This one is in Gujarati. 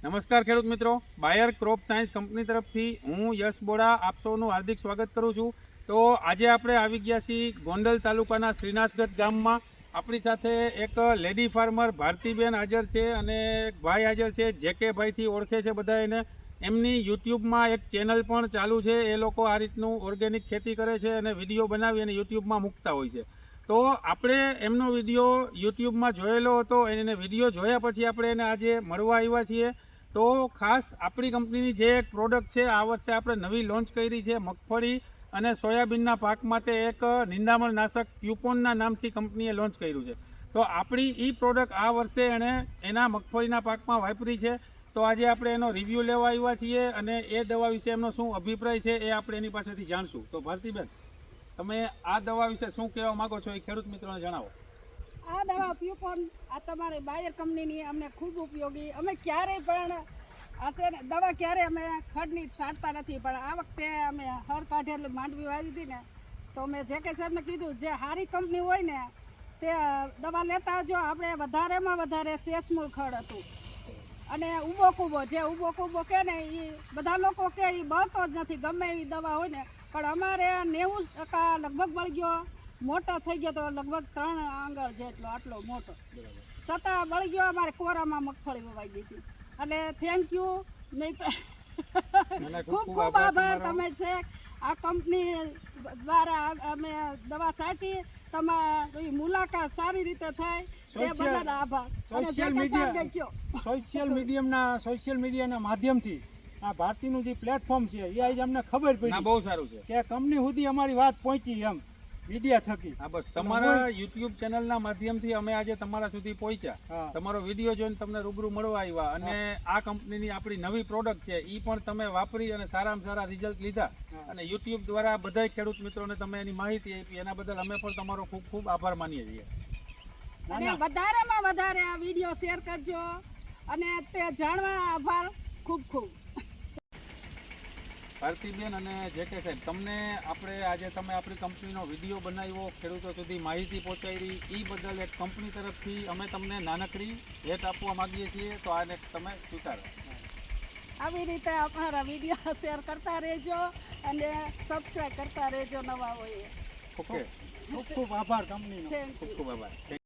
નમસ્કાર ખેડૂત મિત્રો, બાયર ક્રોપ સાયન્સ કંપની તરફથી હું યશ બોડા આપ સૌનું હાર્દિક સ્વાગત કરું છું। તો આજે આપણે આવી ગયા છીએ ગોંડલ તાલુકાના શ્રીનાથગઢ ગામમાં। આપણી સાથે એક લેડી ફાર્મર ભારતીબેન હાજર છે અને એક ભાઈ હાજર છે, જેકે ભાઈથી ઓળખે છે બધા એને। એમની યુટ્યુબમાં એક ચેનલ પણ ચાલુ છે। એ લોકો આ રીતનું ઓર્ગેનિક ખેતી કરે છે અને વિડીયો બનાવી અને યુટ્યુબમાં મૂકતા હોય છે। તો આપણે એમનો વિડીયો યુટ્યુબમાં જોયેલો હતો, એને વિડીયો જોયા પછી આપણે એને આજે મળવા આવ્યા છીએ। તો ખાસ આપણી કંપનીની જે એક પ્રોડક્ટ છે, આ વર્ષે આપણે નવી લોન્ચ કરી છે મગફળી અને સોયાબીનના પાક માટે એક નિંદામણ નાશક ક્યુપોનના નામથી કંપનીએ લોન્ચ કર્યું છે। તો આપણી એ પ્રોડક્ટ આ વર્ષે એણે એના મગફળીના પાકમાં વાપરી છે। તો આજે આપણે એનો રિવ્યૂ લેવા આવ્યા છીએ અને એ દવા વિશે એમનો શું અભિપ્રાય છે એ આપણે એની પાસેથી જાણશું। તો ભારતીબેન, તમે આ દવા વિશે શું કહેવા માંગો છો એ ખેડૂત મિત્રોને જણાવો। આ દવા ક્યુપોન આ તમારી બાયર કંપનીની અમને ખૂબ ઉપયોગી। અમે ક્યારેય પણ દવા ક્યારે અમે ખડની છાંટતા નથી, પણ આ વખતે અમે હર કાઢેલું માંડવી વાવી હતી ને, તો મેં જેકે સાહેબને કીધું જે સારી કંપની હોય ને તે દવા લેતા જો આપણે વધારેમાં વધારે શેષમૂળ ખડ હતું અને ઊભો કૂબો, જે ઊભો કૂબો કે ને એ બધા લોકો કે એ બળતો જ નથી ગમે એવી દવા હોય ને, પણ અમારે 90% લગભગ બળી ગયો, મોટો થઈ ગયો તો લગભગ 3 આંગળ જેટલો, આટલો મોટો, છતાં બળી ગયો। અમારે કોરામાં મગફળી વવાઈ ગઈ હતી। એટલે થેન્ક યુ, નહીં તો ખૂબ ખૂબ આભાર તમે છે। આ કંપની દ્વારા અમે દવા છાંટી, તમારી મુલાકાત સારી રીતે થાય તે બદલ આભાર। અને સોશિયલ મીડિયાના માધ્યમથી આ ભારતીનું જે પ્લેટફોર્મ છે એ આજે અમને ખબર પડી, બહુ સારું છે કે કંપની સુધી અમારી વાત પહોંચી એમ મીડિયા થકી। હા, બસ તમારા યુટ્યુબ ચેનલના માધ્યમથી અમે આજે તમારા સુધી પહોંચ્યા, તમારો વિડીયો જોઈને તમને રૂબરૂ મળવા આવ્યા અને આ કંપનીની આપણી નવી પ્રોડક્ટ છે એ પણ તમે વાપરી અને સારામાં સારા રિઝલ્ટ લીધા અને યુટ્યુબ દ્વારા બધા ખેડૂત મિત્રોને તમે એની માહિતી આપી, એના બદલ અમે પણ તમારો ખૂબ ખૂબ આભાર માનીએ છીએ। અને વધારેમાં વધારે આ વિડીયો શેર કરજો અને તે જાણવા આભાર ખૂબ ખૂબ। ભારતીબેન અને જેકે સાહેબ, તમને આજે તમે આપણી કંપનીનો વિડીયો બનાવ્યો, ખેડૂતો સુધી માહિતી પહોંચાડી, એ બદલ એક કંપની તરફથી અમે તમને નાનકડી ભેટ આપવા માંગીએ છીએ। તો આને તમે સ્વીકારો। આવી રીતે અમારા વિડીયો શેર કરતા રહેજો અને સબસ્ક્રાઈબ કરતા રહેજો નવા હોય। ઓકે, ખૂબ ખૂબ આભાર કંપનીનો। Thank you. ખૂબ ખૂબ આભાર।